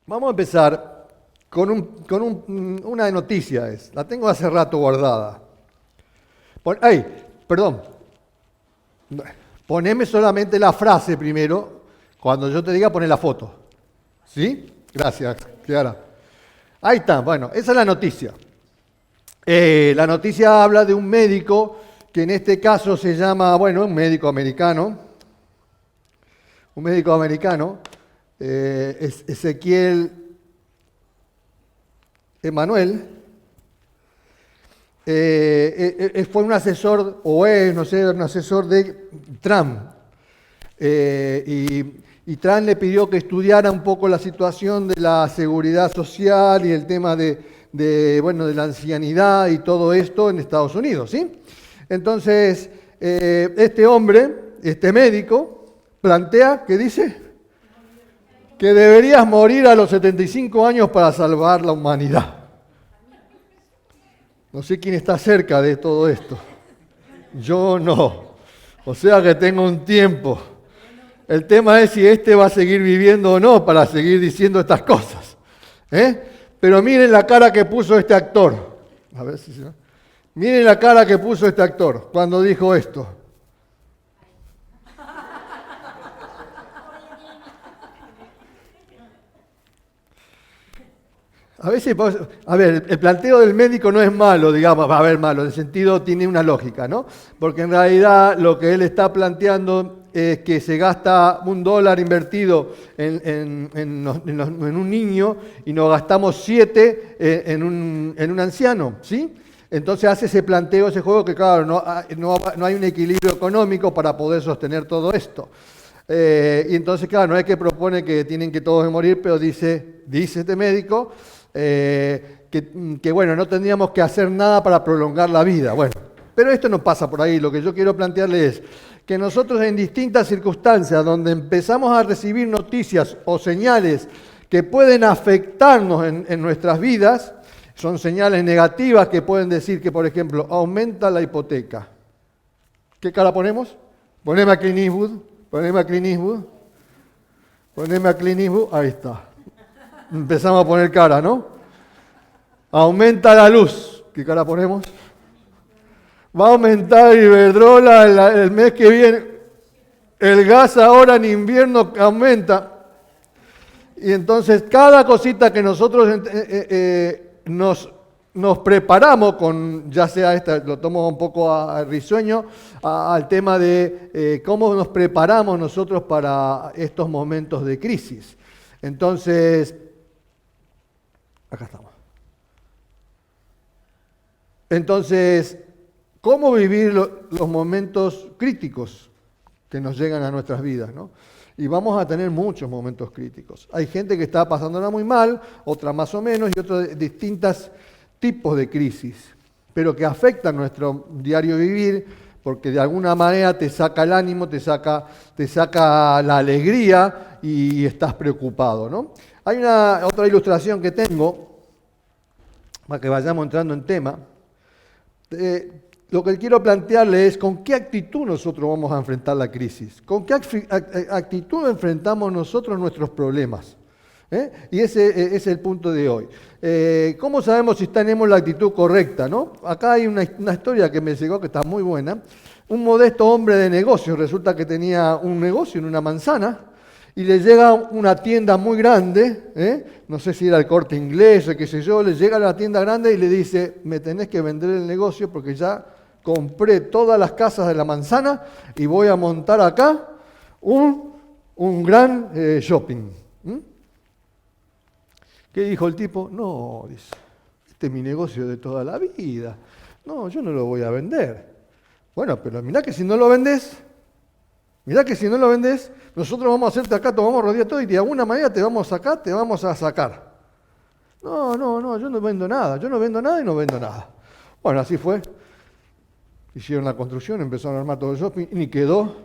Vamos a empezar con, una noticia. La tengo hace rato guardada. Perdón. Poneme solamente la frase primero. Cuando yo te diga, poné la foto. ¿Sí? Gracias, Kiara. Ahí está. Bueno, esa es la noticia. La noticia habla de un médico que en este caso se llama, bueno, un médico americano. Un médico americano. Ezequiel Emanuel, fue un asesor, o es, no sé, un asesor de Trump. Y Trump le pidió que estudiara un poco la situación de la seguridad social y el tema de la ancianidad y todo esto en Estados Unidos, ¿sí? Entonces, este hombre, este médico, plantea, ¿qué dice? Que deberías morir a los 75 años para salvar la humanidad. No sé quién está cerca de todo esto. Yo no. O sea que tengo un tiempo. El tema es si este va a seguir viviendo o no para seguir diciendo estas cosas. Pero miren la cara que puso este actor. A ver si se ve. Miren la cara que puso este actor cuando dijo esto. A veces, a ver, el planteo del médico no es malo, digamos, va a ver malo, en el sentido tiene una lógica, ¿no? Porque en realidad lo que él está planteando es que se gasta $1 invertido en un niño y nos gastamos 7 en un anciano, ¿sí? Entonces hace ese planteo, ese juego que claro, no hay un equilibrio económico para poder sostener todo esto. Y entonces, claro, no es que propone que tienen que todos morir, pero dice este médico, que bueno, no tendríamos que hacer nada para prolongar la vida. Bueno, pero esto no pasa por ahí. Lo que yo quiero plantearle es que nosotros en distintas circunstancias donde empezamos a recibir noticias o señales que pueden afectarnos en nuestras vidas, son señales negativas que pueden decir que, por ejemplo, aumenta la hipoteca. ¿Qué cara ponemos? Poneme a Clint Eastwood, poneme a Clint Eastwood, poneme a Clint Eastwood, ahí está. Empezamos a poner cara, ¿no? Aumenta la luz. ¿Qué cara ponemos? Va a aumentar Iberdrola el mes que viene. El gas ahora en invierno aumenta. Y entonces cada cosita que nosotros nos preparamos con, ya sea esta, lo tomo un poco a risueño, al tema de cómo nos preparamos nosotros para estos momentos de crisis. Entonces, acá estamos. Entonces, ¿cómo vivir los momentos críticos que nos llegan a nuestras vidas, ¿no? Y vamos a tener muchos momentos críticos. Hay gente que está pasándola muy mal, otra más o menos, y otros de distintos tipos de crisis, pero que afectan nuestro diario vivir, porque de alguna manera te saca el ánimo, te saca la alegría y estás preocupado, ¿no? Hay otra ilustración que tengo, para que vayamos entrando en tema. Lo que quiero plantearle es con qué actitud nosotros vamos a enfrentar la crisis, con qué actitud enfrentamos nosotros nuestros problemas. Y ese es el punto de hoy. ¿Cómo sabemos si tenemos la actitud correcta, no? Acá hay una historia que me llegó que está muy buena. Un modesto hombre de negocios, resulta que tenía un negocio en una manzana, y le llega una tienda muy grande, no sé si era el Corte Inglés o qué sé yo, le llega a la tienda grande y le dice, me tenés que vender el negocio porque ya compré todas las casas de la manzana y voy a montar acá un gran shopping. ¿Qué dijo el tipo? No, dice, este es mi negocio de toda la vida. No, yo no lo voy a vender. Bueno, pero mirá que si no lo vendés, nosotros vamos a hacerte acá, te vamos a rodear todo y de alguna manera te vamos a sacar. No, yo no vendo nada y no vendo nada. Bueno, así fue. Hicieron la construcción, empezaron a armar todo el shopping y quedó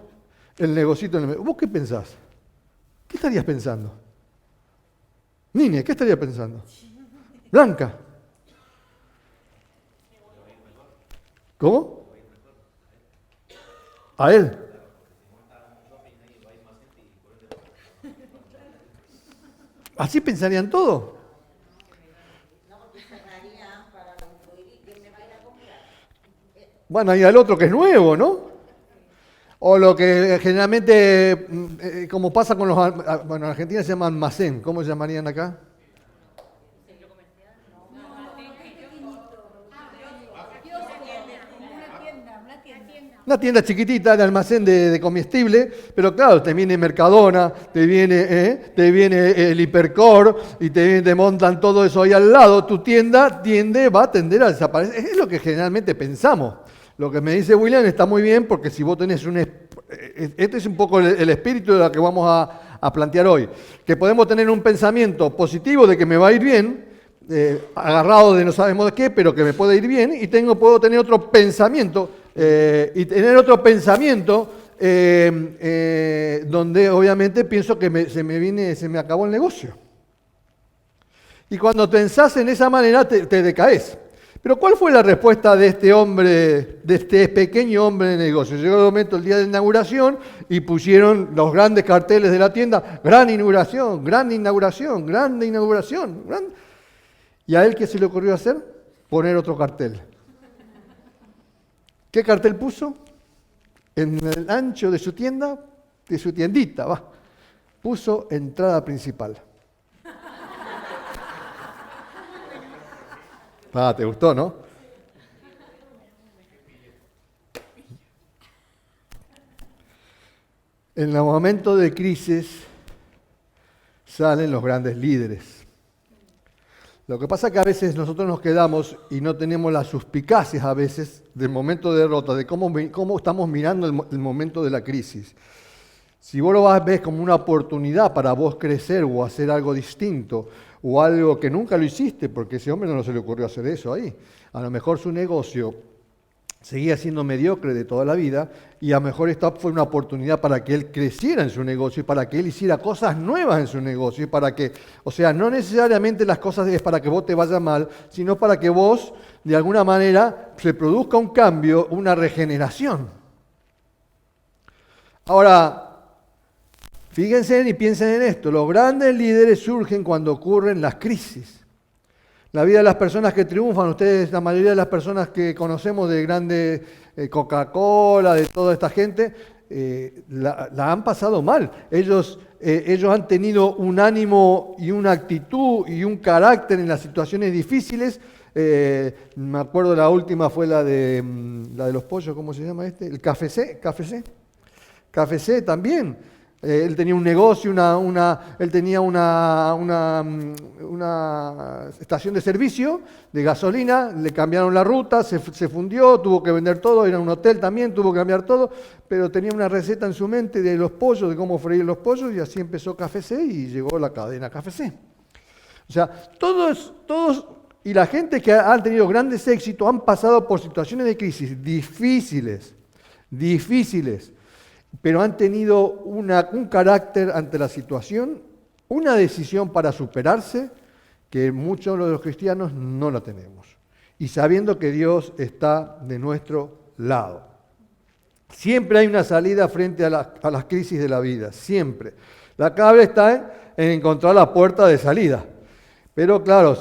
el negocito en el medio. ¿Vos qué pensás? ¿Qué estarías pensando? Niña, ¿qué estarías pensando? Blanca. ¿Cómo? A él. ¿Así pensarían todos? Bueno, y al otro que es nuevo, ¿no? O lo que generalmente, como pasa con los... Bueno, en Argentina se llama almacén. ¿Cómo se llamarían acá? Una tienda chiquitita de almacén de comestible, pero claro, te viene Mercadona, te viene el Hipercor y te montan todo eso ahí al lado. Tu tienda va a tender a desaparecer. Es lo que generalmente pensamos. Lo que me dice William está muy bien porque si vos tenés este es un poco el espíritu de lo que vamos a plantear hoy. Que podemos tener un pensamiento positivo de que me va a ir bien, agarrado de no sabemos de qué, pero que me puede ir bien, y puedo tener otro pensamiento, donde obviamente pienso que se me acabó el negocio. Y cuando pensás en esa manera te decaes. Pero ¿cuál fue la respuesta de este hombre, de este pequeño hombre de negocio? Llegó el momento, el día de inauguración, y pusieron los grandes carteles de la tienda, gran inauguración, gran inauguración, grande inauguración. ¿Y a él qué se le ocurrió hacer? Poner otro cartel. ¿Qué cartel puso? En el ancho de su tienda, de su tiendita, puso entrada principal. ¿Te gustó, no? En los momentos de crisis salen los grandes líderes. Lo que pasa es que a veces nosotros nos quedamos y no tenemos las suspicacias a veces del momento de derrota, de cómo estamos mirando el momento de la crisis. Si vos lo ves como una oportunidad para vos crecer o hacer algo distinto, o algo que nunca lo hiciste, porque ese hombre no se le ocurrió hacer eso ahí. A lo mejor su negocio seguía siendo mediocre de toda la vida, y a lo mejor esta fue una oportunidad para que él creciera en su negocio y para que él hiciera cosas nuevas en su negocio, y para que, o sea, no necesariamente las cosas es para que vos te vaya mal, sino para que vos, de alguna manera, se produzca un cambio, una regeneración. Ahora, fíjense y piensen en esto, los grandes líderes surgen cuando ocurren las crisis. La vida de las personas que triunfan, ustedes, la mayoría de las personas que conocemos de grande Coca-Cola, de toda esta gente, la han pasado mal. Ellos han tenido un ánimo y una actitud y un carácter en las situaciones difíciles. Me acuerdo la última fue la de los pollos, ¿cómo se llama este? El KFC. KFC también. Él tenía un negocio, él tenía una estación de servicio de gasolina, le cambiaron la ruta, se fundió, tuvo que vender todo, era un hotel también, tuvo que cambiar todo, pero tenía una receta en su mente de los pollos, de cómo freír los pollos, y así empezó KFC y llegó la cadena KFC. O sea, todos, y la gente que ha tenido grandes éxitos han pasado por situaciones de crisis difíciles, pero han tenido un carácter ante la situación, una decisión para superarse, que muchos de los cristianos no la tenemos. Y sabiendo que Dios está de nuestro lado. Siempre hay una salida frente a las crisis de la vida, siempre. La clave está en encontrar la puerta de salida. Pero claro,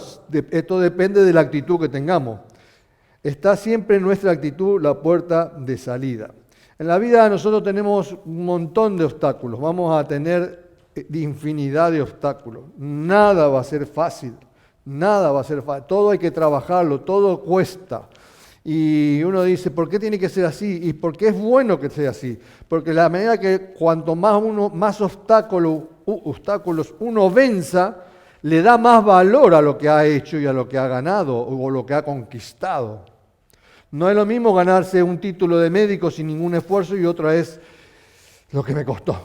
esto depende de la actitud que tengamos. Está siempre en nuestra actitud la puerta de salida. En la vida nosotros tenemos un montón de obstáculos, vamos a tener infinidad de obstáculos. Nada va a ser fácil, todo hay que trabajarlo, todo cuesta. Y uno dice, ¿por qué tiene que ser así? Y ¿por qué es bueno que sea así? Porque la manera que cuanto más obstáculos uno venza, le da más valor a lo que ha hecho y a lo que ha ganado o lo que ha conquistado. No es lo mismo ganarse un título de médico sin ningún esfuerzo y otra es lo que me costó.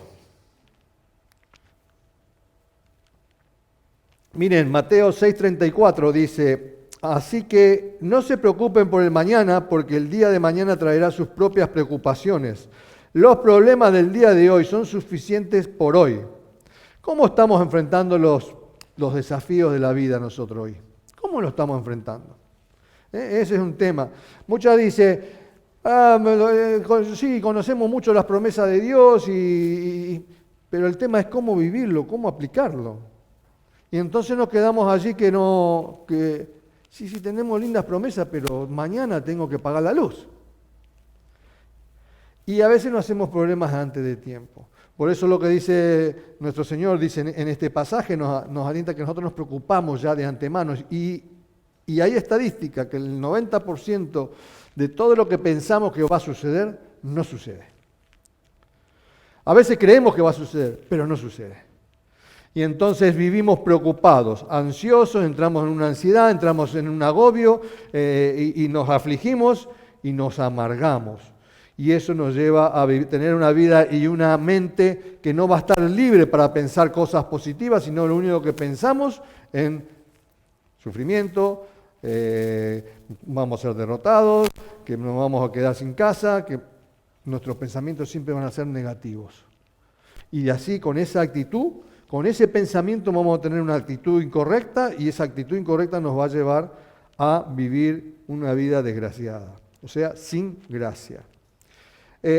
Miren, Mateo 6:34 dice, así que no se preocupen por el mañana, porque el día de mañana traerá sus propias preocupaciones. Los problemas del día de hoy son suficientes por hoy. ¿Cómo estamos enfrentando los desafíos de la vida nosotros hoy? ¿Cómo lo estamos enfrentando? Ese es un tema. Muchas dicen, sí, conocemos mucho las promesas de Dios, pero el tema es cómo vivirlo, cómo aplicarlo. Y entonces nos quedamos allí que sí, tenemos lindas promesas, pero mañana tengo que pagar la luz. Y a veces nos hacemos problemas antes de tiempo. Por eso lo que dice nuestro Señor, dice en este pasaje, nos alienta que nosotros nos preocupamos ya de antemano. Y hay estadística que el 90% de todo lo que pensamos que va a suceder, no sucede. A veces creemos que va a suceder, pero no sucede. Y entonces vivimos preocupados, ansiosos, entramos en una ansiedad, entramos en un agobio y nos afligimos y nos amargamos. Y eso nos lleva a tener una vida y una mente que no va a estar libre para pensar cosas positivas, sino lo único que pensamos en sufrimiento, vamos a ser derrotados, que nos vamos a quedar sin casa, que nuestros pensamientos siempre van a ser negativos. Y así, con esa actitud, con ese pensamiento vamos a tener una actitud incorrecta y esa actitud incorrecta nos va a llevar a vivir una vida desgraciada, o sea, sin gracia.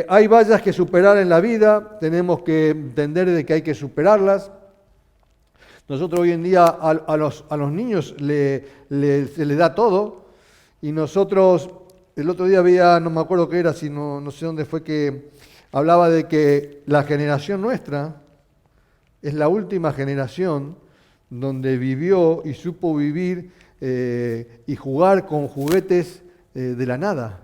Hay vallas que superar en la vida, tenemos que entender de que hay que superarlas. Nosotros hoy en día a los niños se les da todo y nosotros, el otro día veía, no me acuerdo qué era, no sé dónde fue, que hablaba de que la generación nuestra es la última generación donde vivió y supo vivir y jugar con juguetes de la nada.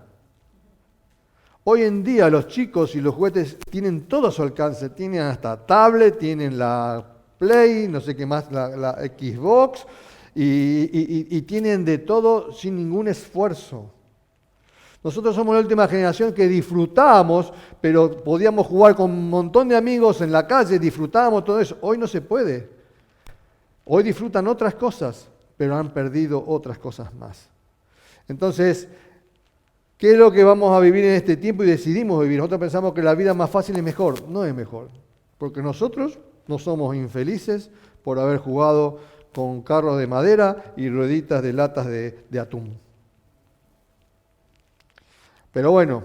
Hoy en día los chicos y los juguetes tienen todo a su alcance, tienen hasta tablet, tienen la Play, no sé qué más, la Xbox, y tienen de todo sin ningún esfuerzo. Nosotros somos la última generación que disfrutábamos, pero podíamos jugar con un montón de amigos en la calle, disfrutábamos todo eso. Hoy no se puede. Hoy disfrutan otras cosas, pero han perdido otras cosas más. Entonces, ¿qué es lo que vamos a vivir en este tiempo y decidimos vivir? Nosotros pensamos que la vida más fácil es mejor. No es mejor, porque nosotros no somos infelices por haber jugado con carros de madera y rueditas de latas de atún. Pero bueno,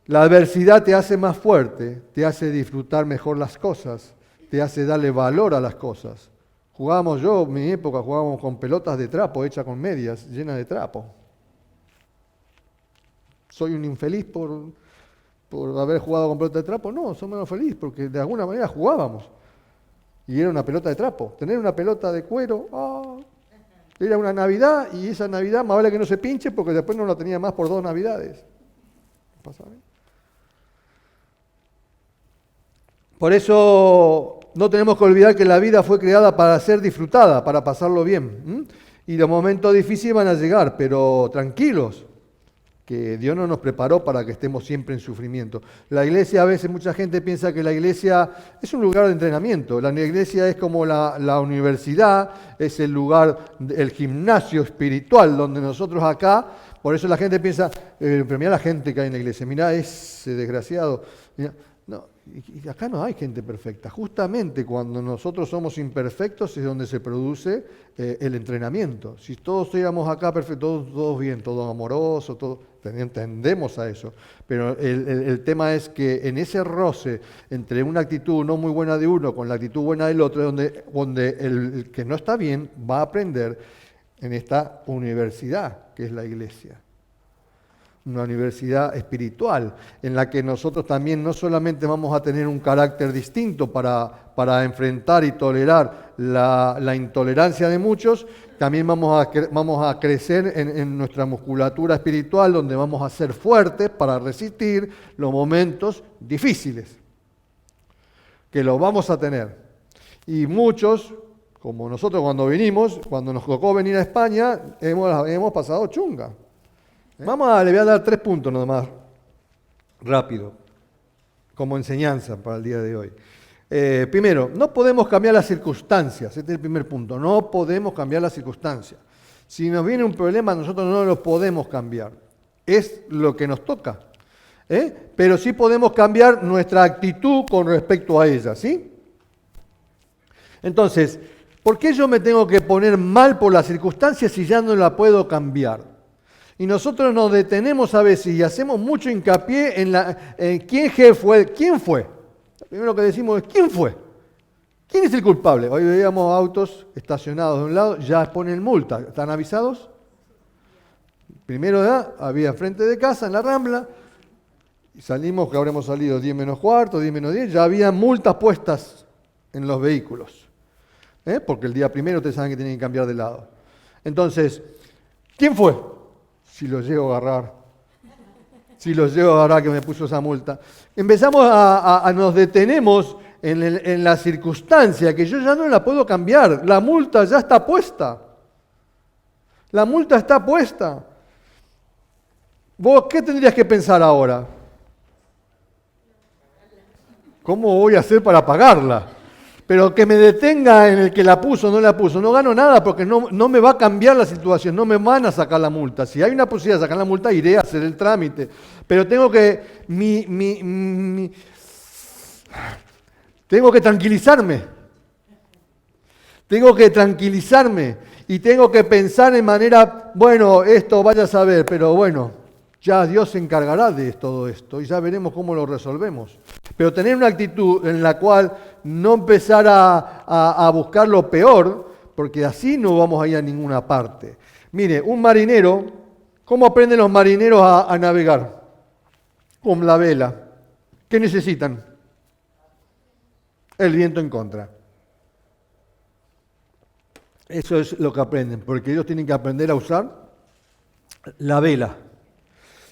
la adversidad te hace más fuerte, te hace disfrutar mejor las cosas, te hace darle valor a las cosas. En mi época jugábamos con pelotas de trapo hechas con medias, llenas de trapo. ¿Soy un infeliz por haber jugado con pelota de trapo? No, soy menos feliz porque de alguna manera jugábamos. Y era una pelota de trapo. Tener una pelota de cuero, era una Navidad y esa Navidad más vale que no se pinche porque después no la tenía más por 2 Navidades. ¿Pasa bien? Por eso no tenemos que olvidar que la vida fue creada para ser disfrutada, para pasarlo bien. Y los momentos difíciles van a llegar, pero tranquilos, que Dios no nos preparó para que estemos siempre en sufrimiento. La iglesia, a veces mucha gente piensa que la iglesia es un lugar de entrenamiento. La iglesia es como la universidad, es el lugar, el gimnasio espiritual, donde nosotros acá, por eso la gente piensa, pero mira la gente que hay en la iglesia, mira ese desgraciado. Mirá, no, y acá no hay gente perfecta. Justamente cuando nosotros somos imperfectos es donde se produce el entrenamiento. Si todos estuviéramos acá perfectos, todos bien, todos amorosos, todos entendemos a eso. Pero el tema es que en ese roce entre una actitud no muy buena de uno con la actitud buena del otro, es donde el que no está bien va a aprender en esta universidad que es la iglesia. Una universidad espiritual, en la que nosotros también no solamente vamos a tener un carácter distinto para enfrentar y tolerar la intolerancia de muchos, también vamos a crecer en nuestra musculatura espiritual, donde vamos a ser fuertes para resistir los momentos difíciles, que los vamos a tener. Y muchos, como nosotros cuando nos tocó venir a España, hemos pasado chunga. Le voy a dar 3 puntos nomás, rápido, como enseñanza para el día de hoy. Primero, no podemos cambiar las circunstancias, este es el primer punto, no podemos cambiar las circunstancias. Si nos viene un problema, nosotros no lo podemos cambiar, es lo que nos toca. Pero sí podemos cambiar nuestra actitud con respecto a ella, ¿sí? Entonces, ¿por qué yo me tengo que poner mal por las circunstancias si ya no la puedo cambiar? Y nosotros nos detenemos a veces y hacemos mucho hincapié en quién fue. Lo primero que decimos es ¿quién fue? ¿Quién es el culpable? Hoy veíamos autos estacionados de un lado, ya ponen multa. ¿Están avisados? Primero había frente de casa, en la Rambla, y salimos, que habremos salido 10 menos cuarto, 10 menos 10, ya había multas puestas en los vehículos. Porque el día primero ustedes saben que tienen que cambiar de lado. Entonces, ¿quién fue? Si lo llego a agarrar. Si lo llego a agarrar que me puso esa multa. Empezamos nos detenemos en la circunstancia que yo ya no la puedo cambiar. La multa ya está puesta. La multa está puesta. ¿Vos qué tendrías que pensar ahora? ¿Cómo voy a hacer para pagarla? Pero que me detenga en el que la puso o no la puso. No gano nada porque no me va a cambiar la situación, no me van a sacar la multa. Si hay una posibilidad de sacar la multa, iré a hacer el trámite. Pero tengo que tranquilizarme. Tengo que tranquilizarme y tengo que pensar en manera, bueno, esto vaya a saber, pero bueno, ya Dios se encargará de todo esto y ya veremos cómo lo resolvemos. Pero tener una actitud en la cual no empezar a buscar lo peor, porque así no vamos a ir a ninguna parte. Mire, un marinero, ¿cómo aprenden los marineros a navegar? Con la vela. ¿Qué necesitan? El viento en contra. Eso es lo que aprenden, porque ellos tienen que aprender a usar la vela.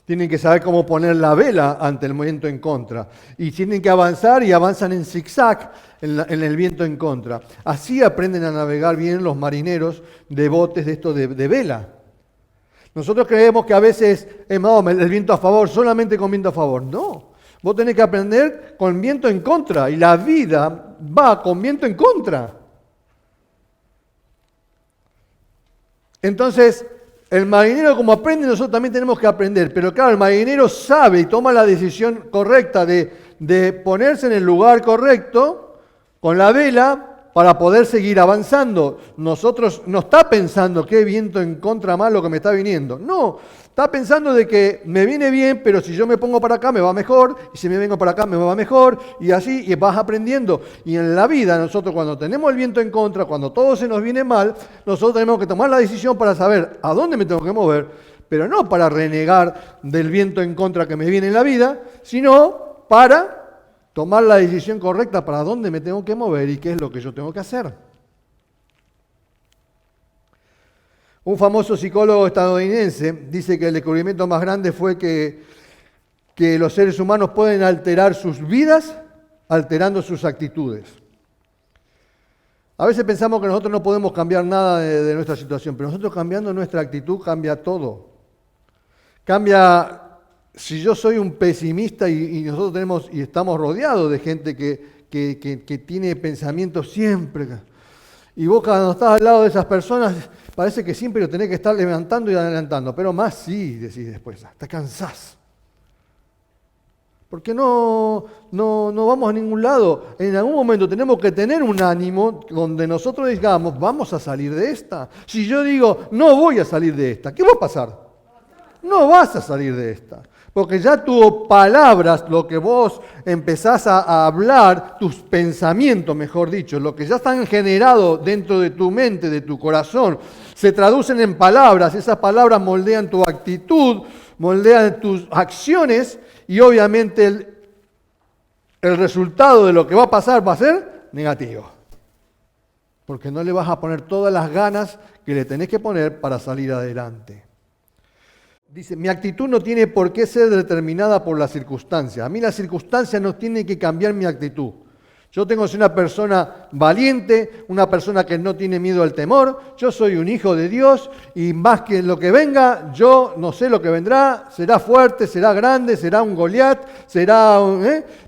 Tienen que saber cómo poner la vela ante el viento en contra. Y tienen que avanzar y avanzan en zigzag en el viento en contra. Así aprenden a navegar bien los marineros de botes de esto de vela. Nosotros creemos que a veces el viento a favor, solamente con viento a favor. No, vos tenés que aprender con viento en contra. Y la vida va con viento en contra. Entonces, el marinero como aprende, nosotros también tenemos que aprender. Pero claro, el marinero sabe y toma la decisión correcta de ponerse en el lugar correcto con la vela para poder seguir avanzando. Nosotros no está pensando qué viento en contra malo que me está viniendo. No, está pensando de que me viene bien, pero si yo me pongo para acá me va mejor, y si me vengo para acá me va mejor, y así y vas aprendiendo. Y en la vida nosotros cuando tenemos el viento en contra, cuando todo se nos viene mal, nosotros tenemos que tomar la decisión para saber a dónde me tengo que mover, pero no para renegar del viento en contra que me viene en la vida, sino para tomar la decisión correcta para dónde me tengo que mover y qué es lo que yo tengo que hacer. Un famoso psicólogo estadounidense dice que el descubrimiento más grande fue que los seres humanos pueden alterar sus vidas alterando sus actitudes. A veces pensamos que nosotros no podemos cambiar nada de nuestra situación, pero nosotros cambiando nuestra actitud cambia todo. Cambia. Si yo soy un pesimista y nosotros tenemos y estamos rodeados de gente que tiene pensamientos siempre, y vos cuando estás al lado de esas personas parece que siempre lo tenés que estar levantando y adelantando, pero más sí, decís después, te cansás. Porque no vamos a ningún lado. En algún momento tenemos que tener un ánimo donde nosotros digamos, vamos a salir de esta. Si yo digo, no voy a salir de esta, ¿qué va a pasar? No vas a salir de esta. Porque ya tus palabras, lo que vos empezás a hablar, tus pensamientos, mejor dicho, lo que ya están generados dentro de tu mente, de tu corazón, se traducen en palabras. Esas palabras moldean tu actitud, moldean tus acciones y obviamente el resultado de lo que va a pasar va a ser negativo. Porque no le vas a poner todas las ganas que le tenés que poner para salir adelante. Dice, mi actitud no tiene por qué ser determinada por las circunstancias. A mí las circunstancias no tienen que cambiar mi actitud. Yo tengo que ser una persona valiente, una persona que no tiene miedo al temor. Yo soy un hijo de Dios y más que lo que venga, yo no sé lo que vendrá. Será fuerte, será grande, será un Goliat,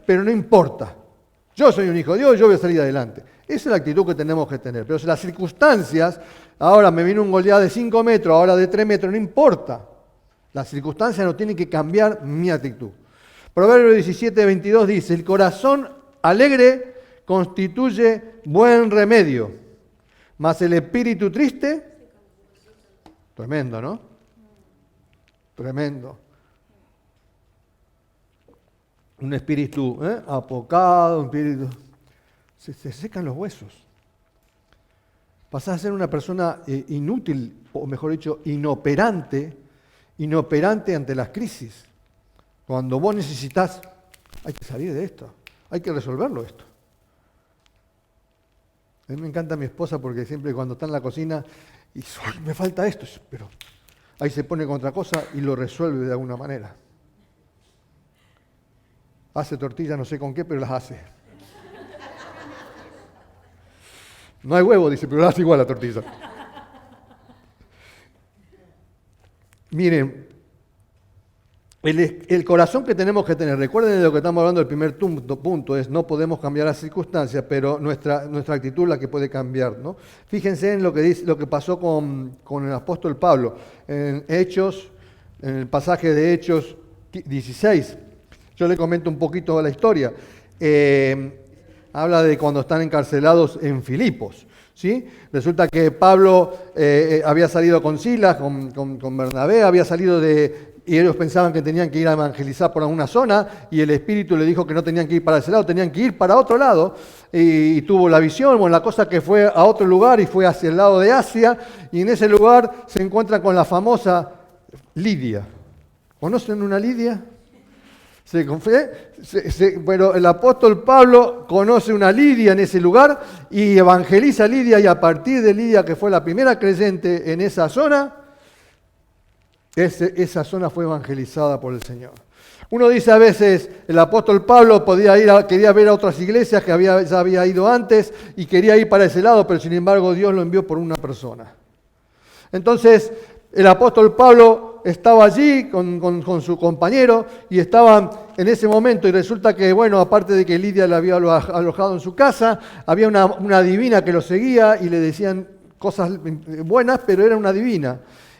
pero no importa. Yo soy un hijo de Dios, yo voy a salir adelante. Esa es la actitud que tenemos que tener. Pero si las circunstancias, ahora me viene un Goliat de 5 metros, ahora de 3 metros, no importa. Las circunstancias no tienen que cambiar mi actitud. Proverbio 17:22 dice, el corazón alegre constituye buen remedio, mas el espíritu triste, tremendo, ¿no? Tremendo. Un espíritu apocado, un espíritu se secan los huesos. Pasás a ser una persona inútil, o mejor dicho, inoperante ante las crisis. Cuando vos necesitas, hay que salir de esto, hay que resolverlo esto. A mí me encanta mi esposa porque siempre cuando está en la cocina, y me falta esto, pero ahí se pone con otra cosa y lo resuelve de alguna manera. Hace tortillas, no sé con qué, pero las hace. No hay huevo, dice, pero las hace igual la tortilla. Miren, el corazón que tenemos que tener, recuerden de lo que estamos hablando del primer punto, es no podemos cambiar las circunstancias, pero nuestra actitud es la que puede cambiar, ¿no? Fíjense en lo que pasó con el apóstol Pablo, en el pasaje de Hechos 16. Yo le comento un poquito la historia. Habla de cuando están encarcelados en Filipos, ¿sí? Resulta que Pablo había salido con Silas, con Bernabé, había salido y ellos pensaban que tenían que ir a evangelizar por alguna zona, y el Espíritu le dijo que no tenían que ir para ese lado, tenían que ir para otro lado, y tuvo la visión, bueno, la cosa que fue a otro lugar y fue hacia el lado de Asia, y en ese lugar se encuentra con la famosa Lidia. ¿Conocen una Lidia? Bueno, el apóstol Pablo conoce una Lidia en ese lugar y evangeliza a Lidia, y a partir de Lidia, que fue la primera creyente en esa zona, esa zona fue evangelizada por el Señor. Uno dice a veces, el apóstol Pablo quería ver a otras iglesias que ya había ido antes y quería ir para ese lado, pero sin embargo Dios lo envió por una persona. Entonces, el apóstol Pablo estaba allí con su compañero y estaban en ese momento, y resulta que, bueno, aparte de que Lidia le había alojado en su casa, había una divina que lo seguía y le decían cosas buenas, pero era una divina.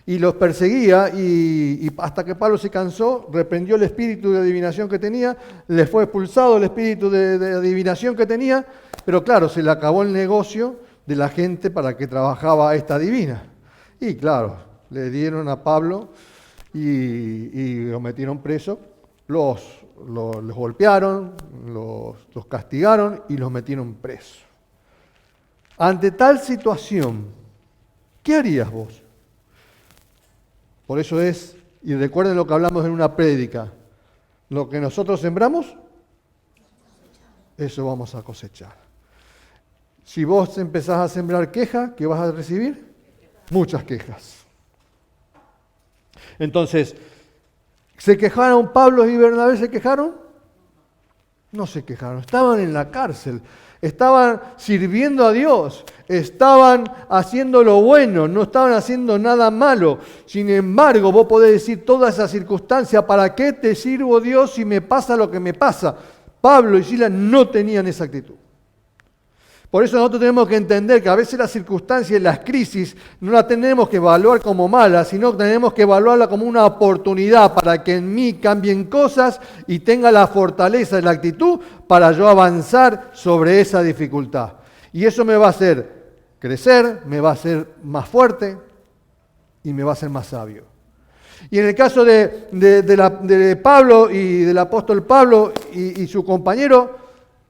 Y los perseguía, y hasta que Pablo se cansó, reprendió el espíritu de adivinación que tenía, le fue expulsado el espíritu de adivinación que tenía, pero claro, se le acabó el negocio de la gente para que trabajaba esta divina. Y claro, le dieron a Pablo y lo metieron preso, los golpearon, los castigaron y los metieron preso. Ante tal situación, ¿qué harías vos? Por eso y recuerden lo que hablamos en una prédica, lo que nosotros sembramos, eso vamos a cosechar. Si vos empezás a sembrar queja, ¿qué vas a recibir? Muchas quejas. Entonces, ¿se quejaron Pablo y Bernabé? ¿Se quejaron? No se quejaron, estaban en la cárcel. Estaban sirviendo a Dios, estaban haciendo lo bueno, no estaban haciendo nada malo. Sin embargo, vos podés decir toda esa circunstancia, ¿para qué te sirvo, Dios, si me pasa lo que me pasa? Pablo y Silas no tenían esa actitud. Por eso nosotros tenemos que entender que a veces las circunstancias, las crisis, no las tenemos que evaluar como malas, sino que tenemos que evaluarla como una oportunidad para que en mí cambien cosas y tenga la fortaleza y la actitud para yo avanzar sobre esa dificultad. Y eso me va a hacer crecer, me va a hacer más fuerte y me va a hacer más sabio. Y en el caso de Pablo y del apóstol Pablo y su compañero,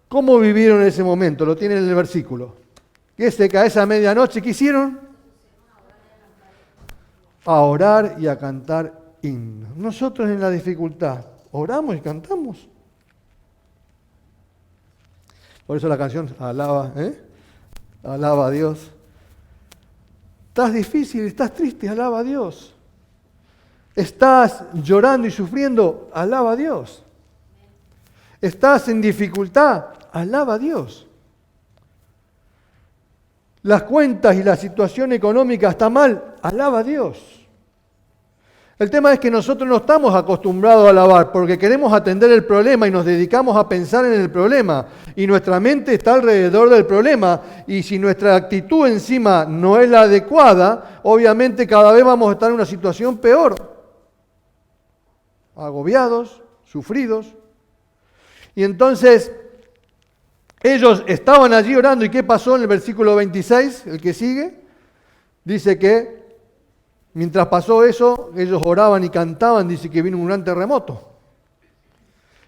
¿cómo vivieron en ese momento? Lo tienen en el versículo. Que a esa medianoche, ¿qué hicieron? A orar y a cantar himnos. Nosotros en la dificultad oramos y cantamos. Por eso la canción alaba a Dios. Estás difícil, estás triste, alaba a Dios. Estás llorando y sufriendo, alaba a Dios. Estás en dificultad, alaba a Dios. Las cuentas y la situación económica está mal, alaba a Dios. El tema es que nosotros no estamos acostumbrados a alabar porque queremos atender el problema y nos dedicamos a pensar en el problema. Y nuestra mente está alrededor del problema. Y si nuestra actitud encima no es la adecuada, obviamente cada vez vamos a estar en una situación peor. Agobiados, sufridos. Y entonces ellos estaban allí orando. ¿Y qué pasó en el versículo 26, el que sigue? Dice que mientras pasó eso, ellos oraban y cantaban, dice que vino un gran terremoto.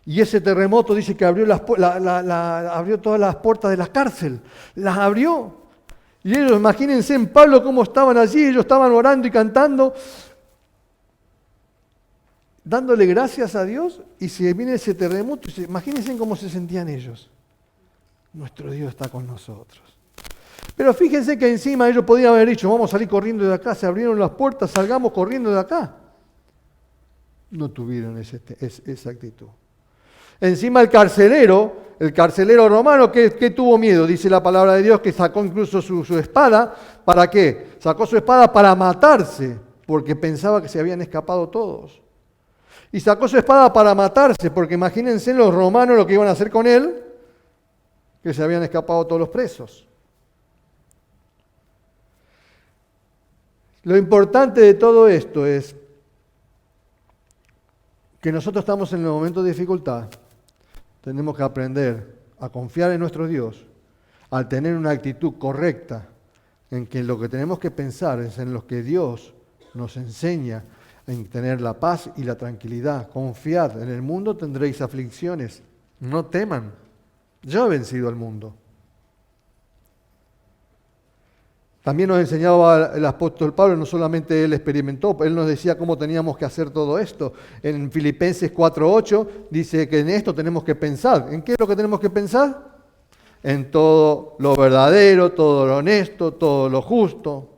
Y ese terremoto dice que abrió, abrió todas las puertas de la cárcel, las abrió. Y ellos, imagínense en Pablo cómo estaban allí, ellos estaban orando y cantando, dándole gracias a Dios, y se viene ese terremoto, imagínense cómo se sentían ellos. Nuestro Dios está con nosotros. Pero fíjense que encima ellos podían haber dicho, vamos a salir corriendo de acá, se abrieron las puertas, salgamos corriendo de acá. No tuvieron esa actitud. Encima el carcelero romano, ¿qué tuvo miedo? Dice la palabra de Dios que sacó incluso su espada. ¿Para qué? Sacó su espada para matarse, porque pensaba que se habían escapado todos. Y sacó su espada para matarse, porque imagínense los romanos lo que iban a hacer con él, que se habían escapado todos los presos. Lo importante de todo esto es que nosotros estamos en los momentos de dificultad. Tenemos que aprender a confiar en nuestro Dios, al tener una actitud correcta, en que lo que tenemos que pensar es en lo que Dios nos enseña, en tener la paz y la tranquilidad. Confiad, en el mundo tendréis aflicciones, no teman, yo he vencido al mundo. También nos enseñaba el apóstol Pablo, no solamente él experimentó, él nos decía cómo teníamos que hacer todo esto. En Filipenses 4:8 dice que en esto tenemos que pensar. ¿En qué es lo que tenemos que pensar? En todo lo verdadero, todo lo honesto, todo lo justo.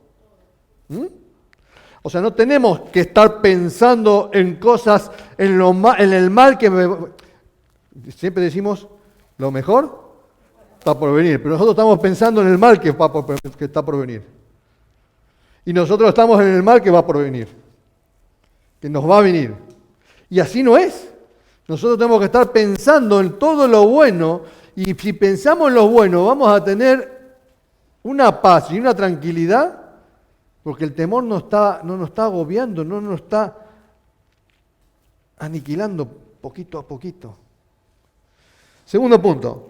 O sea, no tenemos que estar pensando en cosas, en el mal que siempre decimos, lo mejor está por venir, pero nosotros estamos pensando en el mal que está por venir. Y nosotros estamos en el mal que va por venir, que nos va a venir. Y así no es. Nosotros tenemos que estar pensando en todo lo bueno, y si pensamos en lo bueno, vamos a tener una paz y una tranquilidad, porque el temor no nos está agobiando, no nos está aniquilando poquito a poquito. Segundo punto.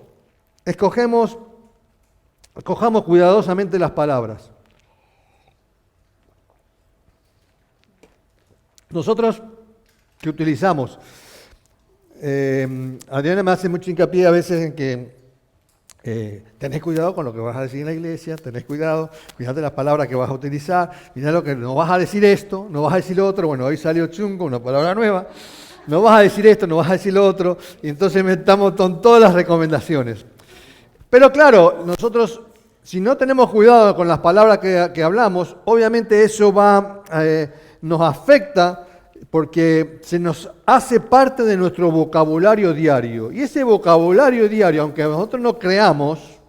Escojamos cuidadosamente las palabras. Nosotros, ¿qué utilizamos? Adriana me hace mucho hincapié a veces en que tenés cuidado con lo que vas a decir en la iglesia, tenés cuidado, cuidate las palabras que vas a utilizar, mirá lo que no vas a decir esto, no vas a decir lo otro. Bueno, hoy salió chungo, una palabra nueva. No vas a decir esto, no vas a decir lo otro, y entonces estamos con todas las recomendaciones. Pero claro, nosotros, si no tenemos cuidado con las palabras que hablamos, obviamente eso nos afecta porque se nos hace parte de nuestro vocabulario diario. Y ese vocabulario diario, aunque nosotros no creamos,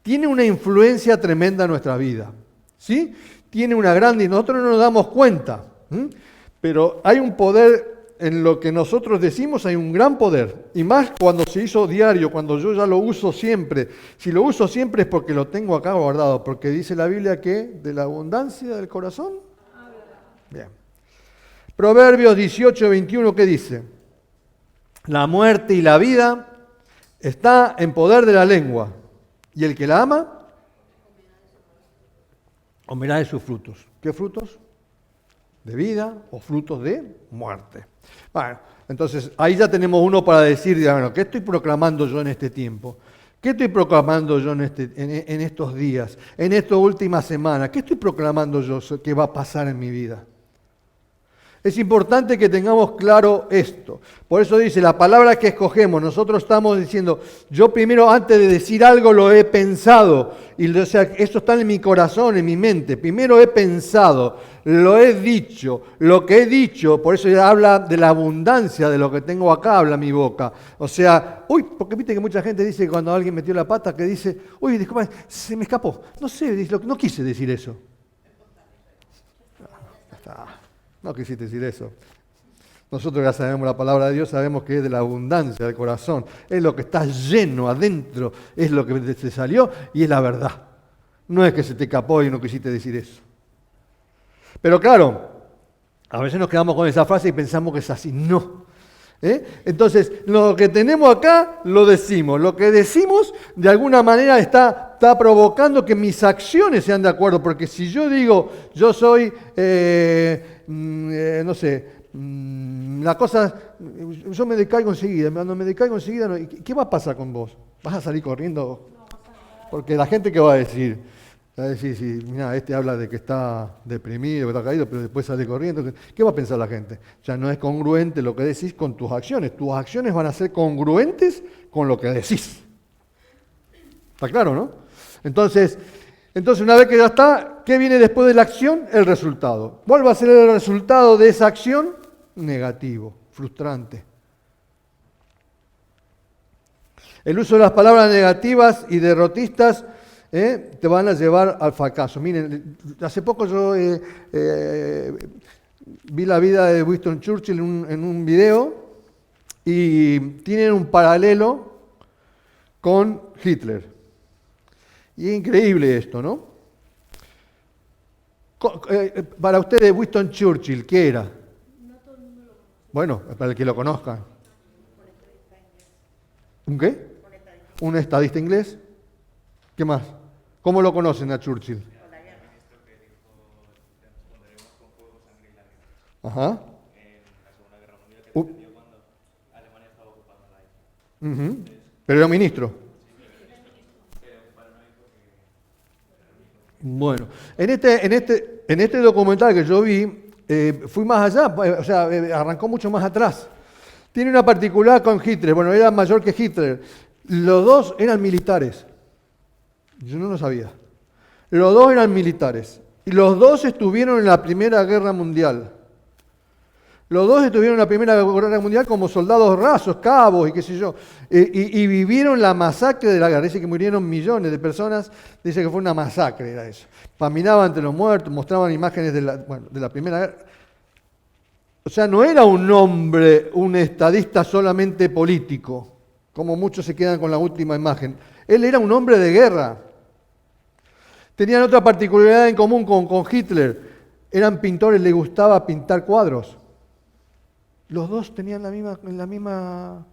tiene una influencia tremenda en nuestra vida. ¿Sí? Tiene una grande, y nosotros no nos damos cuenta. Pero hay un poder. En lo que nosotros decimos hay un gran poder, y más cuando se hizo diario, cuando yo ya lo uso siempre. Si lo uso siempre es porque lo tengo acá guardado, porque dice la Biblia que de la abundancia del corazón. Bien. Proverbios 18:21, ¿qué dice? La muerte y la vida está en poder de la lengua, y el que la ama comerá de sus frutos. ¿Qué frutos? De vida o frutos de muerte. Bueno, entonces ahí ya tenemos uno para decir, bueno, ¿qué estoy proclamando yo en este tiempo? ¿Qué estoy proclamando yo en estos días, en esta última semana? ¿Qué estoy proclamando yo que va a pasar en mi vida? Es importante que tengamos claro esto. Por eso dice, la palabra que escogemos, nosotros estamos diciendo, yo primero antes de decir algo lo he pensado, y o sea, esto está en mi corazón, en mi mente. Primero he pensado, lo he dicho, lo que he dicho, por eso ya habla de la abundancia de lo que tengo acá, habla mi boca. O sea, porque viste que mucha gente dice que cuando alguien metió la pata, que dice, disculpa, se me escapó. No sé, no quise decir eso. No quisiste decir eso. Nosotros ya sabemos la palabra de Dios, sabemos que es de la abundancia del corazón. Es lo que está lleno adentro, es lo que te salió y es la verdad. No es que se te escapó y no quisiste decir eso. Pero claro, a veces nos quedamos con esa frase y pensamos que es así. No. Entonces, lo que tenemos acá lo decimos. Lo que decimos de alguna manera está provocando que mis acciones sean de acuerdo. Porque si yo digo, yo soy, la cosa, yo me decaigo enseguida, cuando me decaigo enseguida, ¿qué va a pasar con vos? ¿Vas a salir corriendo? Porque la gente, ¿qué va a decir? Va a decir, sí, mira, este habla de que está deprimido, que está caído, pero después sale corriendo. ¿Qué va a pensar la gente? O sea, no es congruente lo que decís con tus acciones. Tus acciones van a ser congruentes con lo que decís. ¿Está claro, no? Entonces, una vez que ya está, ¿qué viene después de la acción? El resultado. ¿Cuál va a ser el resultado de esa acción? Negativo, frustrante. El uso de las palabras negativas y derrotistas te van a llevar al fracaso. Miren, hace poco yo vi la vida de Winston Churchill en un video y tienen un paralelo con Hitler. Y es increíble esto, ¿no? Para ustedes, Winston Churchill, ¿qué era? Bueno, para el que lo conozca. ¿Un qué? Un estadista inglés. ¿Qué más? ¿Cómo lo conocen a Churchill? Ajá. Pero era ministro. Bueno, en este documental que yo vi, fui más allá, o sea, arrancó mucho más atrás. Tiene una particular con Hitler, bueno, era mayor que Hitler. Los dos eran militares. Yo no lo sabía. Los dos eran militares. Y los dos estuvieron en la Primera Guerra Mundial. Los dos estuvieron en la Primera Guerra Mundial como soldados rasos, cabos y qué sé yo. Y vivieron la masacre de la guerra. Dice que murieron millones de personas. Dice que fue una masacre, era eso. Caminaban entre los muertos, mostraban imágenes de la Primera Guerra. O sea, no era un hombre, un estadista solamente político, como muchos se quedan con la última imagen. Él era un hombre de guerra. Tenían otra particularidad en común con Hitler. Eran pintores, les gustaba pintar cuadros. Los dos tenían la misma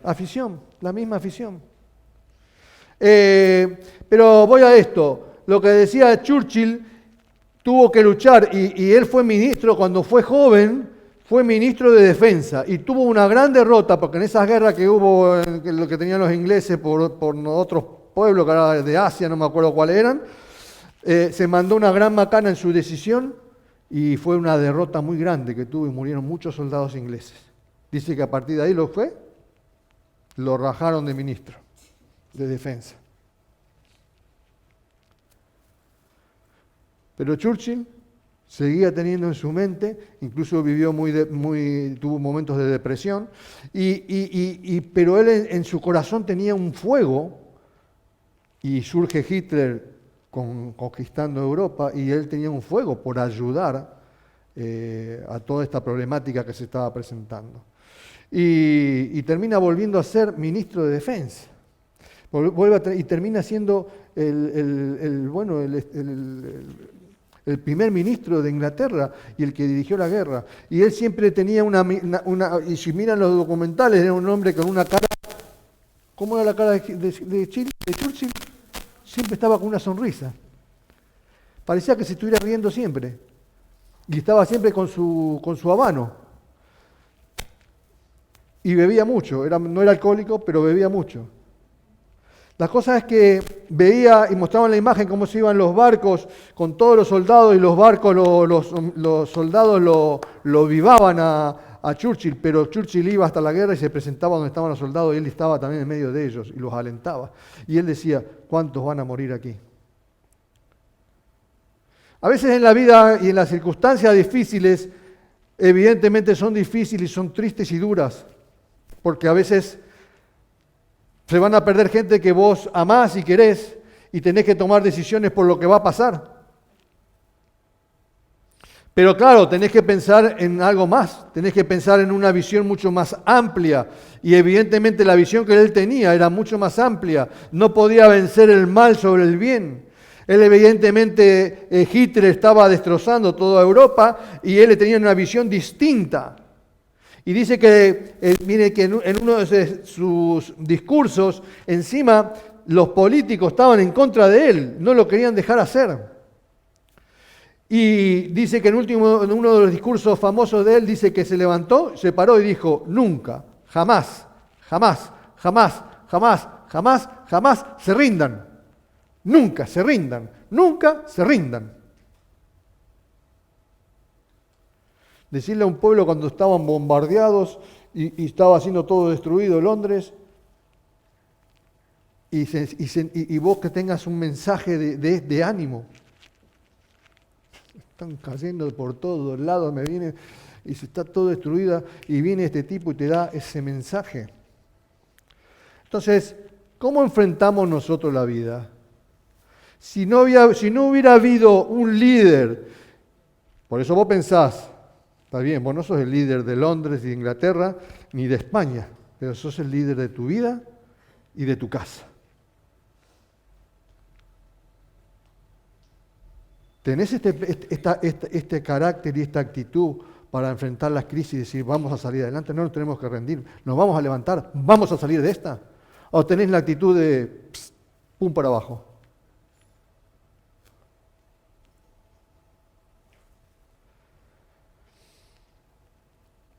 afición. Pero voy a esto. Lo que decía Churchill, tuvo que luchar y él fue ministro cuando fue joven. Fue ministro de Defensa y tuvo una gran derrota porque en esas guerras que hubo, lo que tenían los ingleses por otros pueblos que era de Asia, no me acuerdo cuáles eran, se mandó una gran macana en su decisión y fue una derrota muy grande que tuvo y murieron muchos soldados ingleses. Dice que a partir de ahí lo rajaron de ministro de Defensa. Pero Churchill seguía teniendo en su mente, incluso vivió tuvo momentos de depresión, pero él en su corazón tenía un fuego, y surge Hitler conquistando Europa, y él tenía un fuego por ayudar a toda esta problemática que se estaba presentando. Y termina volviendo a ser ministro de Defensa. Y termina siendo el primer ministro de Inglaterra y el que dirigió la guerra. Y él siempre tenía y si miran los documentales, era un hombre con una cara. ¿Cómo era la cara de Churchill? Siempre estaba con una sonrisa. Parecía que se estuviera riendo siempre. Y estaba siempre con su habano. Y bebía mucho. No era alcohólico, pero bebía mucho. La cosa es que veía y mostraban la imagen cómo se iban los barcos con todos los soldados y los barcos, los soldados lo vivaban a Churchill, pero Churchill iba hasta la guerra y se presentaba donde estaban los soldados y él estaba también en medio de ellos y los alentaba. Y él decía, ¿cuántos van a morir aquí? A veces en la vida y en las circunstancias difíciles, evidentemente son difíciles y son tristes y duras, porque a veces se van a perder gente que vos amás y querés y tenés que tomar decisiones por lo que va a pasar. Pero claro, tenés que pensar en algo más, tenés que pensar en una visión mucho más amplia y evidentemente la visión que él tenía era mucho más amplia, no podía vencer el mal sobre el bien. Él evidentemente, Hitler estaba destrozando toda Europa y él tenía una visión distinta. Y dice que, mire, que en uno de sus discursos, encima los políticos estaban en contra de él, no lo querían dejar hacer. Y dice que en uno de los discursos famosos de él, dice que se levantó, se paró y dijo, nunca, jamás, jamás, jamás, jamás, jamás, jamás se rindan. Nunca se rindan, nunca se rindan. Decirle a un pueblo cuando estaban bombardeados y estaba siendo todo destruido Londres, y vos que tengas un mensaje de ánimo. Están cayendo por todos lados, me viene y se está todo destruida y viene este tipo y te da ese mensaje. Entonces, ¿cómo enfrentamos nosotros la vida? Si no hubiera habido un líder, por eso vos pensás, está bien, vos no sos el líder de Londres, de Inglaterra, ni de España, pero sos el líder de tu vida y de tu casa. ¿Tenés este carácter y esta actitud para enfrentar las crisis y decir, vamos a salir adelante? No nos tenemos que rendir, nos vamos a levantar, vamos a salir de esta. ¿O tenés la actitud de pum para abajo?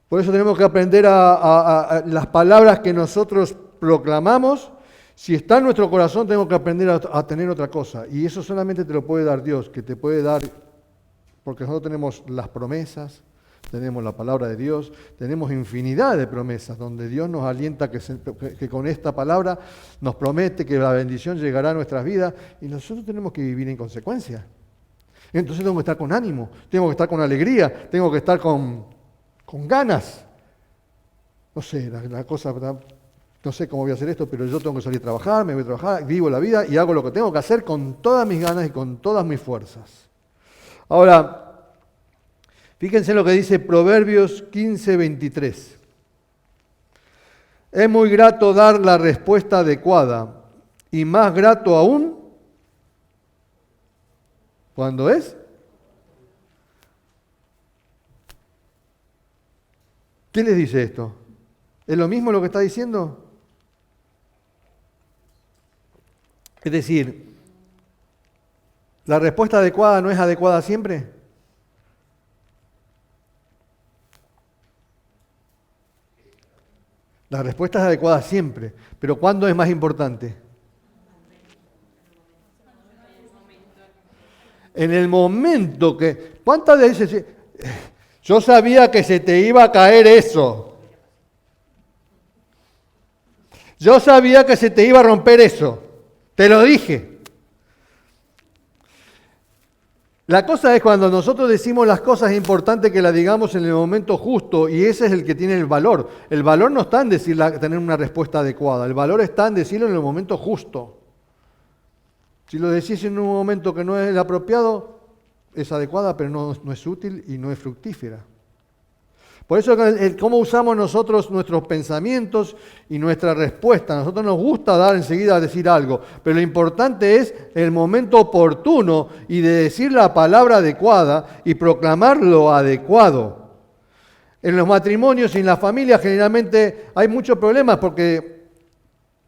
Por eso tenemos que aprender a las palabras que nosotros proclamamos. Si está en nuestro corazón, tenemos que aprender a tener otra cosa. Y eso solamente te lo puede dar Dios, que te puede dar, porque nosotros tenemos las promesas, tenemos la palabra de Dios, tenemos infinidad de promesas, donde Dios nos alienta que con esta palabra nos promete que la bendición llegará a nuestras vidas, y nosotros tenemos que vivir en consecuencia. Entonces tengo que estar con ánimo, tengo que estar con alegría, tengo que estar con ganas. No sé, la cosa... No sé cómo voy a hacer esto, pero yo tengo que salir a trabajar, me voy a trabajar, vivo la vida y hago lo que tengo que hacer con todas mis ganas y con todas mis fuerzas. Ahora, fíjense lo que dice Proverbios 15:23. Es muy grato dar la respuesta adecuada y más grato aún cuando es. ¿Qué les dice esto? ¿Es lo mismo lo que está diciendo? Es decir, ¿la respuesta adecuada no es adecuada siempre? La respuesta es adecuada siempre, pero ¿cuándo es más importante? En el momento que... ¿Cuántas veces? Yo sabía que se te iba a caer eso. Yo sabía que se te iba a romper eso. Te lo dije. La cosa es cuando nosotros decimos las cosas, es importante que las digamos en el momento justo, y ese es el que tiene el valor. El valor no está en tener una respuesta adecuada, el valor está en decirlo en el momento justo. Si lo decís en un momento que no es el apropiado, es adecuada, pero no es útil y no es fructífera. Por eso cómo usamos nosotros nuestros pensamientos y nuestra respuesta. A nosotros nos gusta dar enseguida a decir algo, pero lo importante es el momento oportuno y de decir la palabra adecuada y proclamar lo adecuado. En los matrimonios y en la familia generalmente hay muchos problemas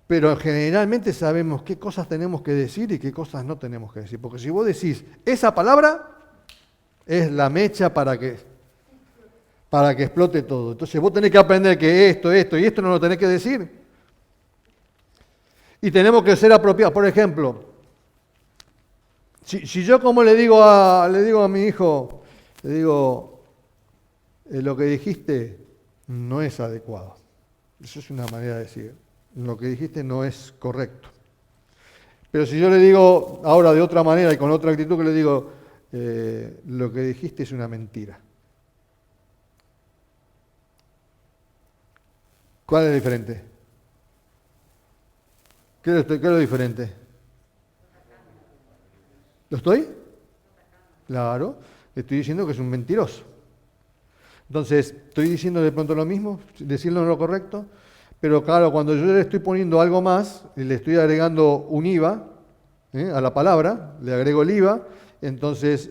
pero generalmente sabemos qué cosas tenemos que decir y qué cosas no tenemos que decir. Porque si vos decís esa palabra, es la mecha para que explote todo. Entonces vos tenés que aprender que esto y esto no lo tenés que decir. Y tenemos que ser apropiados. Por ejemplo, si yo como le digo a mi hijo, le digo, lo que dijiste no es adecuado. Eso es una manera de decir. Lo que dijiste no es correcto. Pero si yo le digo ahora de otra manera y con otra actitud que le digo, lo que dijiste es una mentira. ¿Cuál es diferente? ¿Qué es lo diferente? ¿Lo estoy? Claro, le estoy diciendo que es un mentiroso. Entonces, ¿estoy diciendo de pronto lo mismo? ¿Decirlo lo correcto? Pero claro, cuando yo le estoy poniendo algo más, y le estoy agregando un IVA a la palabra, le agrego el IVA, entonces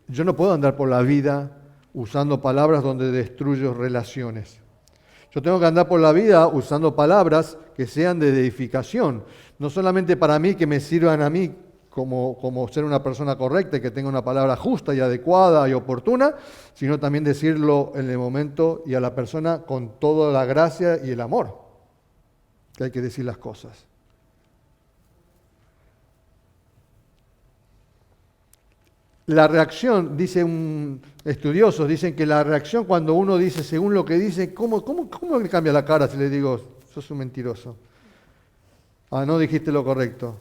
yo no puedo andar por la vida usando palabras donde destruyo relaciones. Yo tengo que andar por la vida usando palabras que sean de edificación, no solamente para mí, que me sirvan a mí como ser una persona correcta y que tenga una palabra justa y adecuada y oportuna, sino también decirlo en el momento y a la persona con toda la gracia y el amor que hay que decir las cosas. La reacción, dice un estudioso, dicen que la reacción cuando uno dice según lo que dice, ¿cómo le cambia la cara si le digo, sos un mentiroso? Ah, no dijiste lo correcto.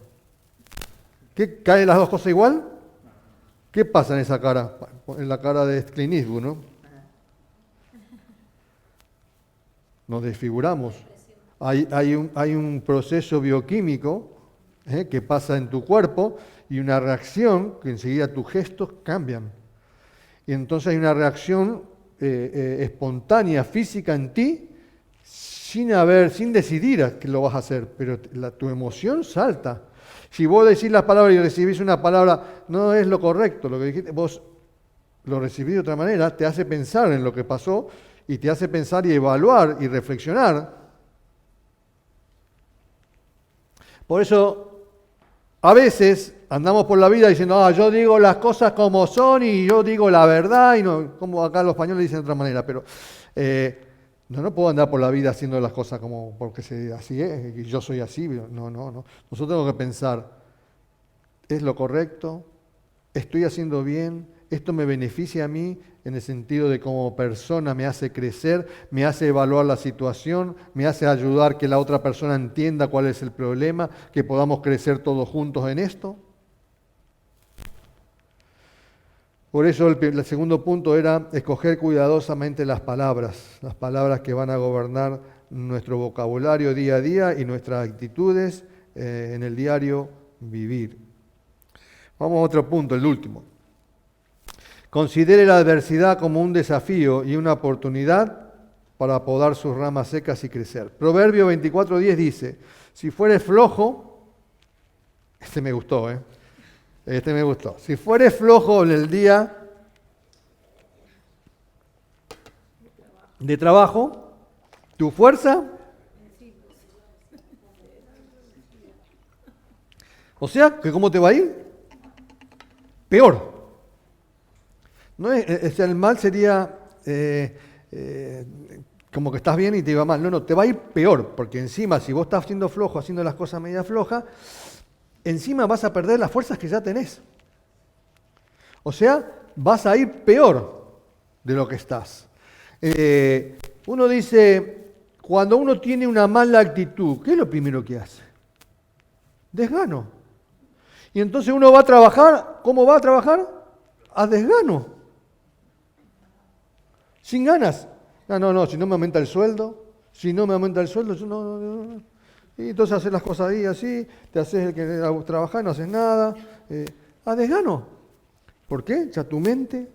¿Qué, caen las dos cosas igual? ¿Qué pasa en esa cara? En la cara de Clint Eastwood, ¿no? Nos desfiguramos. Hay un proceso bioquímico que pasa en tu cuerpo y una reacción que enseguida tus gestos cambian. Y entonces hay una reacción espontánea, física en ti, sin decidir que lo vas a hacer, pero tu emoción salta. Si vos decís la palabra y recibís una palabra, no es lo correcto, lo que dijiste, vos lo recibís de otra manera, te hace pensar en lo que pasó y te hace pensar y evaluar y reflexionar. Por eso, a veces andamos por la vida diciendo, yo digo las cosas como son y yo digo la verdad, y no, como acá los españoles dicen de otra manera, pero no puedo andar por la vida haciendo las cosas como porque así es, y yo soy así. No. Nosotros tenemos que pensar, ¿es lo correcto? ¿Estoy haciendo bien? ¿Esto me beneficia a mí en el sentido de como persona me hace crecer, me hace evaluar la situación, me hace ayudar que la otra persona entienda cuál es el problema, que podamos crecer todos juntos en esto? Por eso el segundo punto era escoger cuidadosamente las palabras que van a gobernar nuestro vocabulario día a día y nuestras actitudes en el diario vivir. Vamos a otro punto, el último. Considere la adversidad como un desafío y una oportunidad para podar sus ramas secas y crecer. Proverbio 24:10 dice, si fueres flojo, este me gustó, si fueres flojo en el día de trabajo, tu fuerza, o sea, que ¿cómo te va a ir? Peor. No es, el mal sería como que estás bien y te va mal. No, te va a ir peor, porque encima si vos estás siendo flojo, haciendo las cosas media flojas, encima vas a perder las fuerzas que ya tenés. O sea, vas a ir peor de lo que estás. Uno dice, cuando uno tiene una mala actitud, ¿qué es lo primero que hace? Desgano. Y entonces uno va a trabajar, ¿cómo va a trabajar? A desgano. Sin ganas. No, si no me aumenta el sueldo, yo no. Y entonces haces las cosas ahí así, te haces el que trabajar, no haces nada. A desgano. ¿Por qué? Ya tu mente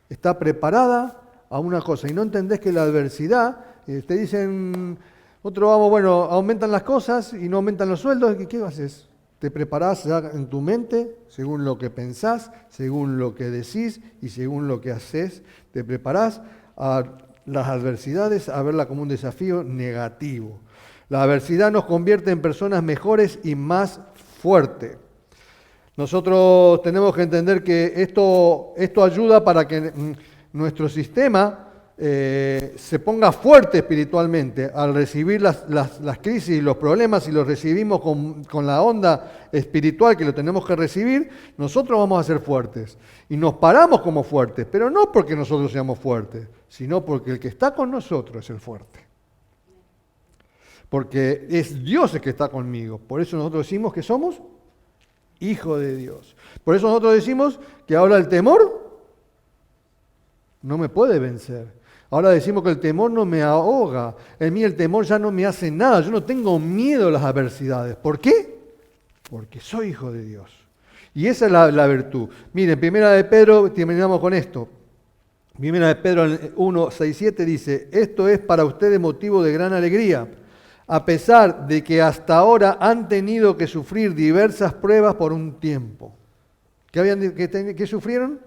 está preparada a una cosa y no entendés que la adversidad, te dicen, aumentan las cosas y no aumentan los sueldos, ¿qué haces? Te preparás ya en tu mente, según lo que pensás, según lo que decís y según lo que haces, te preparás a las adversidades, a verla como un desafío negativo. La adversidad nos convierte en personas mejores y más fuertes. Nosotros tenemos que entender que esto ayuda para que nuestro sistema se ponga fuerte espiritualmente. Al recibir las crisis y los problemas, y los recibimos con la onda espiritual que lo tenemos que recibir, nosotros vamos a ser fuertes. Y nos paramos como fuertes, pero no porque nosotros seamos fuertes, sino porque el que está con nosotros es el fuerte. Porque es Dios el que está conmigo. Por eso nosotros decimos que somos hijos de Dios. Por eso nosotros decimos que ahora el temor no me puede vencer. Ahora decimos que el temor no me ahoga. En mí el temor ya no me hace nada. Yo no tengo miedo a las adversidades. ¿Por qué? Porque soy hijo de Dios. Y esa es la virtud. Miren, Primera de Pedro, terminamos con esto. Primera de Pedro 1, 6, 7 dice, esto es para ustedes motivo de gran alegría, a pesar de que hasta ahora han tenido que sufrir diversas pruebas por un tiempo. ¿Qué sufrieron?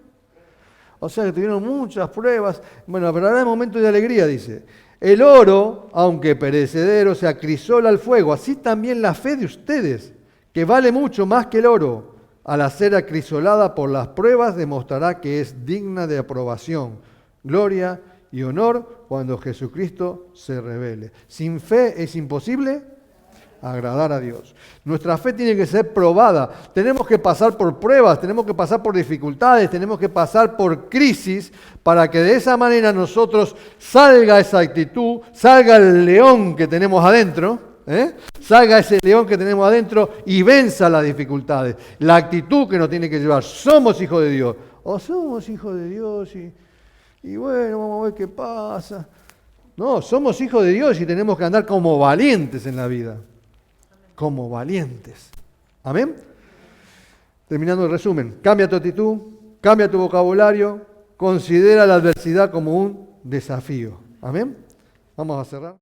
O sea, que tuvieron muchas pruebas. Bueno, pero ahora es momento de alegría, dice. El oro, aunque perecedero, se acrisola al fuego. Así también la fe de ustedes, que vale mucho más que el oro, al ser acrisolada por las pruebas, demostrará que es digna de aprobación, gloria y honor cuando Jesucristo se revele. Sin fe es imposible agradar a Dios. Nuestra fe tiene que ser probada. Tenemos que pasar por pruebas, tenemos que pasar por dificultades, tenemos que pasar por crisis para que de esa manera nosotros salga esa actitud, salga el león que tenemos adentro, salga ese león que tenemos adentro y venza las dificultades. La actitud que nos tiene que llevar. Somos hijos de Dios. O somos hijos de Dios y bueno, vamos a ver qué pasa. No, somos hijos de Dios y tenemos que andar como valientes en la vida. Como valientes. Amén. Terminando el resumen. Cambia tu actitud, cambia tu vocabulario, considera la adversidad como un desafío. Amén. Vamos a cerrar.